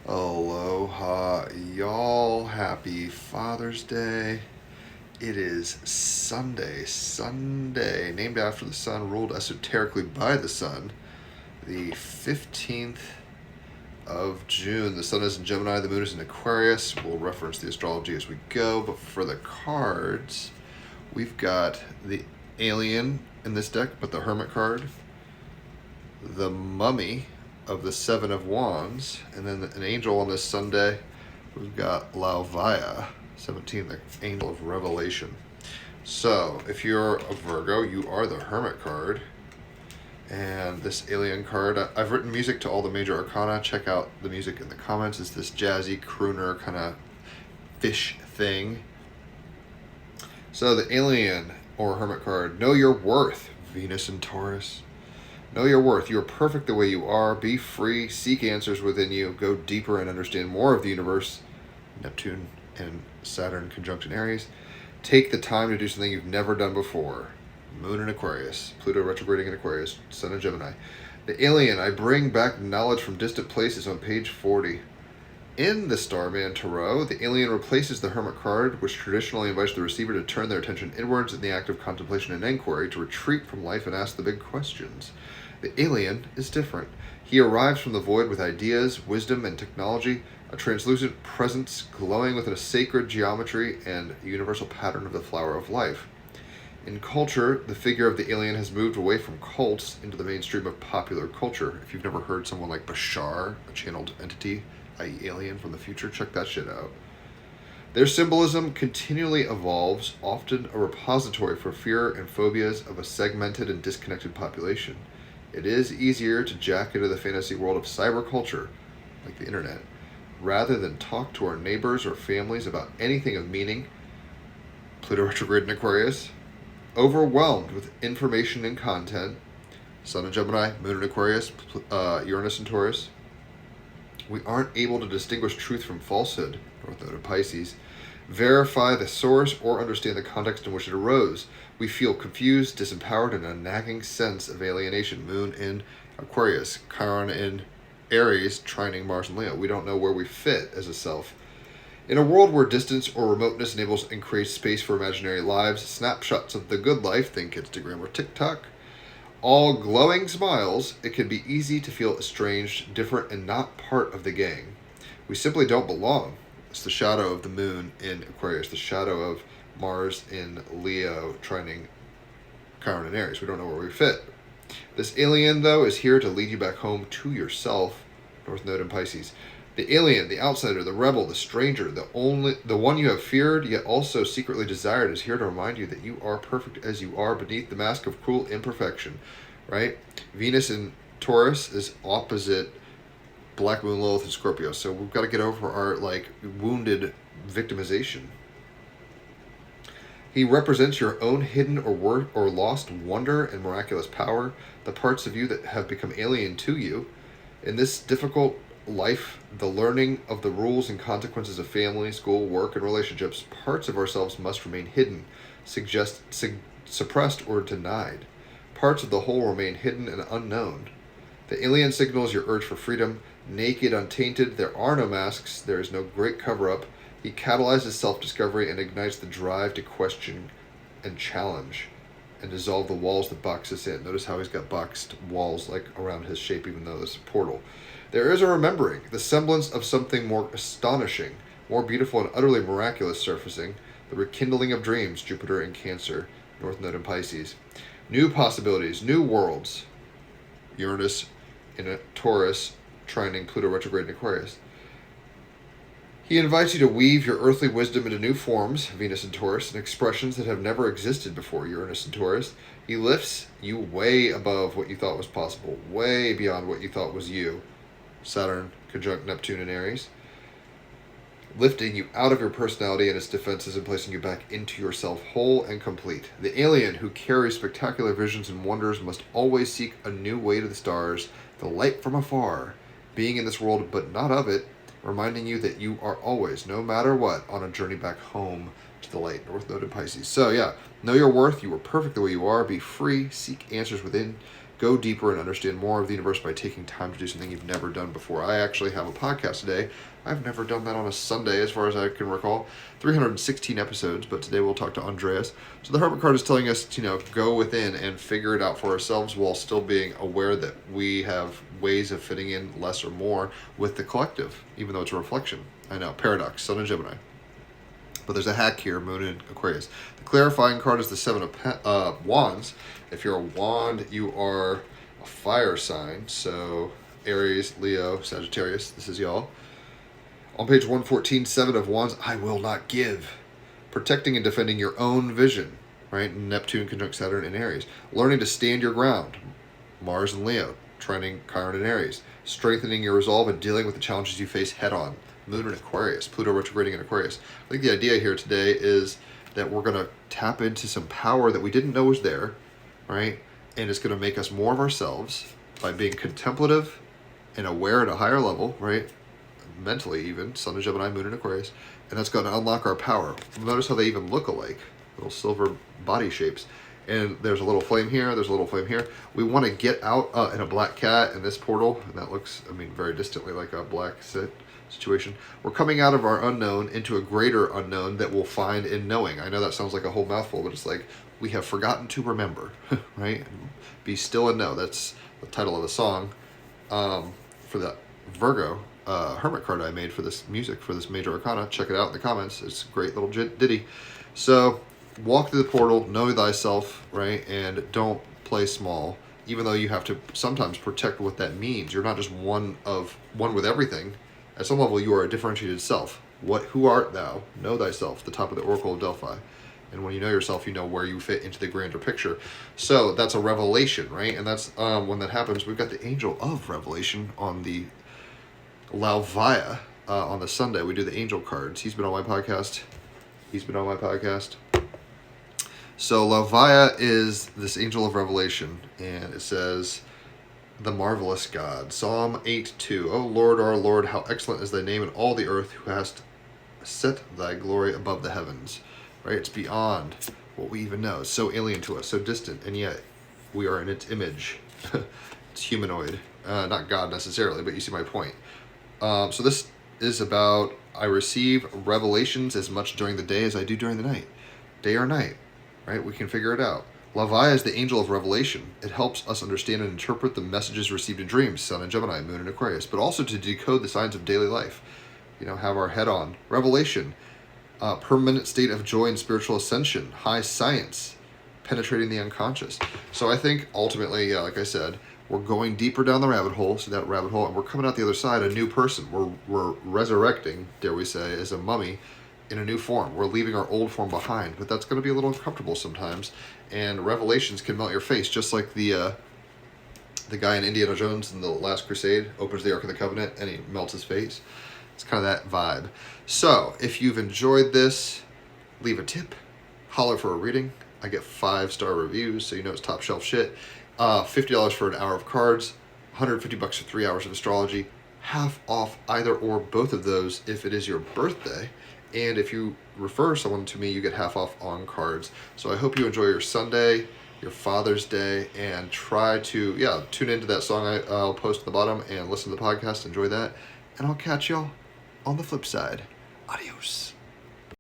Aloha, y'all. Happy Father's Day. It is Sunday, named after the sun, ruled esoterically by the sun, the 15th of June. The sun is in Gemini, the moon is in Aquarius. We'll reference the astrology as we go, but for the cards, we've got the alien in this deck, but the hermit card, the mummy of the Seven of Wands, and then an angel on this Sunday. We've got Lauvaya, 17, the angel of revelation. So, if you're a Virgo, you are the hermit card. And this alien card, I've written music to all the major arcana. Check out the music in the comments. It's this jazzy crooner kind of fish thing. So the alien or hermit card, know your worth, Venus and Taurus. Know your worth. You are perfect the way you are. Be free. Seek answers within you. Go deeper and understand more of the universe. Neptune and Saturn conjunction Aries. Take the time to do something you've never done before. Moon in Aquarius. Pluto retrograding in Aquarius. Sun in Gemini. The alien. I bring back knowledge from distant places on page 40. In the Starman Tarot, the alien replaces the hermit card, which traditionally invites the receiver to turn their attention inwards in the act of contemplation and inquiry, to retreat from life and ask the big questions. The alien is different. He arrives from the void with ideas, wisdom, and technology, a translucent presence glowing within a sacred geometry and a universal pattern of the flower of life. In culture, the figure of the alien has moved away from cults into the mainstream of popular culture. If you've never heard someone like Bashar, a channeled entity, i.e. alien from the future, check that shit out. Their symbolism continually evolves, often a repository for fear and phobias of a segmented and disconnected population. It is easier to jack into the fantasy world of cyberculture, like the internet, rather than talk to our neighbors or families about anything of meaning. Pluto retrograde in Aquarius. Overwhelmed with information and content. Sun in Gemini, Moon in Aquarius, Uranus in Taurus. We aren't able to distinguish truth from falsehood, North Node in Pisces. Verify the source or understand the context in which it arose. We feel confused, disempowered, and a nagging sense of alienation. Moon in Aquarius, Chiron in Aries, trining Mars and Leo. We don't know where we fit as a self. In a world where distance or remoteness enables increased space for imaginary lives, snapshots of the good life, think Instagram or TikTok, all glowing smiles, it can be easy to feel estranged, different, and not part of the gang. We simply don't belong. It's the shadow of the moon in Aquarius, the shadow of Mars in Leo, trining Chiron and Aries. We don't know where we fit. This alien, though, is here to lead you back home to yourself, North Node in Pisces. The alien, the outsider, the rebel, the stranger, the one you have feared yet also secretly desired, is here to remind you that you are perfect as you are beneath the mask of cruel imperfection, right? Venus in Taurus is opposite Black Moon, Lilith, and Scorpio, so we've got to get over our wounded victimization. He represents your own hidden or lost wonder and miraculous power, the parts of you that have become alien to you. In this difficult life, the learning of the rules and consequences of family, school, work, and relationships, parts of ourselves must remain hidden, suppressed, or denied. Parts of the whole remain hidden and unknown. The alien signals your urge for freedom. Naked, untainted, there are no masks, there is no great cover-up. He catalyzes self-discovery and ignites the drive to question and challenge and dissolve the walls that box us in. Notice how he's got boxed walls around his shape, even though there's a portal. There is a remembering, the semblance of something more astonishing, more beautiful and utterly miraculous surfacing, the rekindling of dreams, Jupiter in Cancer, North Node in Pisces. New possibilities, new worlds, Uranus in a Taurus, trining Pluto retrograde in Aquarius. He invites you to weave your earthly wisdom into new forms, Venus in Taurus, and expressions that have never existed before, Uranus in Taurus. He lifts you way above what you thought was possible, way beyond what you thought was you, Saturn conjunct Neptune in Aries, lifting you out of your personality and its defenses and placing you back into yourself whole and complete. The alien who carries spectacular visions and wonders must always seek a new way to the stars, the light from afar, being in this world but not of it, reminding you that you are always, no matter what, on a journey back home to the light, North Node in Pisces. So yeah, know your worth. You are perfect the way you are. Be free. Seek answers within go deeper and understand more of the universe by taking time to do something you've never done before. I actually have a podcast today. I've never done that on a Sunday as far as I can recall. 316 episodes, but today we'll talk to Andreas. So the Hermit card is telling us to, go within and figure it out for ourselves while still being aware that we have ways of fitting in less or more with the collective, even though it's a reflection. I know, paradox, Sun and Gemini. But there's a hack here, Moon in Aquarius. The clarifying card is the Seven of Wands. If you're a wand, you are a fire sign. So Aries, Leo, Sagittarius, this is y'all. On page 114, Seven of Wands, I will not give. Protecting and defending your own vision, right? Neptune conjunct Saturn in Aries. Learning to stand your ground, Mars and Leo. Training Chiron in Aries. Strengthening your resolve and dealing with the challenges you face head on. Moon in Aquarius, Pluto retrograding in Aquarius. I think the idea here today is that we're going to tap into some power that we didn't know was there, right? And it's going to make us more of ourselves by being contemplative and aware at a higher level, right? Mentally even, Sun and Gemini, Moon in Aquarius. And that's going to unlock our power. Notice how they even look alike, little silver body shapes. And there's a little flame here, there's a little flame here. We want to get out in a black cat in this portal, and that looks, very distantly like a black situation. We're coming out of our unknown into a greater unknown that we'll find in knowing. I know that sounds like a whole mouthful, but it's like we have forgotten to remember, right? Be still and know. That's the title of the song for that Virgo Hermit card I made for this music, for this major arcana. Check it out in the comments. It's a great little ditty. So walk through the portal, know thyself, right? And don't play small, even though you have to sometimes protect what that means. You're not just one with everything. At some level, you are a differentiated self. Who art thou? Know thyself, the top of the Oracle of Delphi. And when you know yourself, you know where you fit into the grander picture. So that's a revelation, right? And that's when that happens. We've got the angel of revelation on the Lauvia on the Sunday. We do the angel cards. He's been on my podcast. So Lauvia is this angel of revelation, and it says, the marvelous God. Psalm 8:2. O Lord, our Lord, how excellent is thy name in all the earth, who hast set thy glory above the heavens. Right? It's beyond what we even know. It's so alien to us, so distant, and yet we are in its image. It's humanoid. Not God necessarily, but you see my point. So this is about, I receive revelations as much during the day as I do during the night. Day or night, right? We can figure it out. Lauvia is the angel of revelation. It helps us understand and interpret the messages received in dreams, Sun and Gemini, Moon and Aquarius, but also to decode the signs of daily life. Have our head on. Revelation, permanent state of joy and spiritual ascension, high science, penetrating the unconscious. So I think ultimately, like I said, we're going deeper down the rabbit hole, and we're coming out the other side a new person. We're resurrecting, dare we say, as a mummy in a new form. We're leaving our old form behind, but that's going to be a little uncomfortable sometimes. And revelations can melt your face, just like the guy in Indiana Jones in the Last Crusade opens the Ark of the Covenant and he melts his face. It's kind of that vibe. So if you've enjoyed this, leave a tip, holler for a reading. I get 5-star reviews, so you know it's top shelf shit. $50 for an hour of cards, $150 for 3 hours of astrology, half off either or both of those if it is your birthday. And if you refer someone to me, you get half off on cards. So I hope you enjoy your Sunday, your Father's Day, and try to, tune into that song I'll post at the bottom and listen to the podcast. Enjoy that. And I'll catch y'all on the flip side. Adios.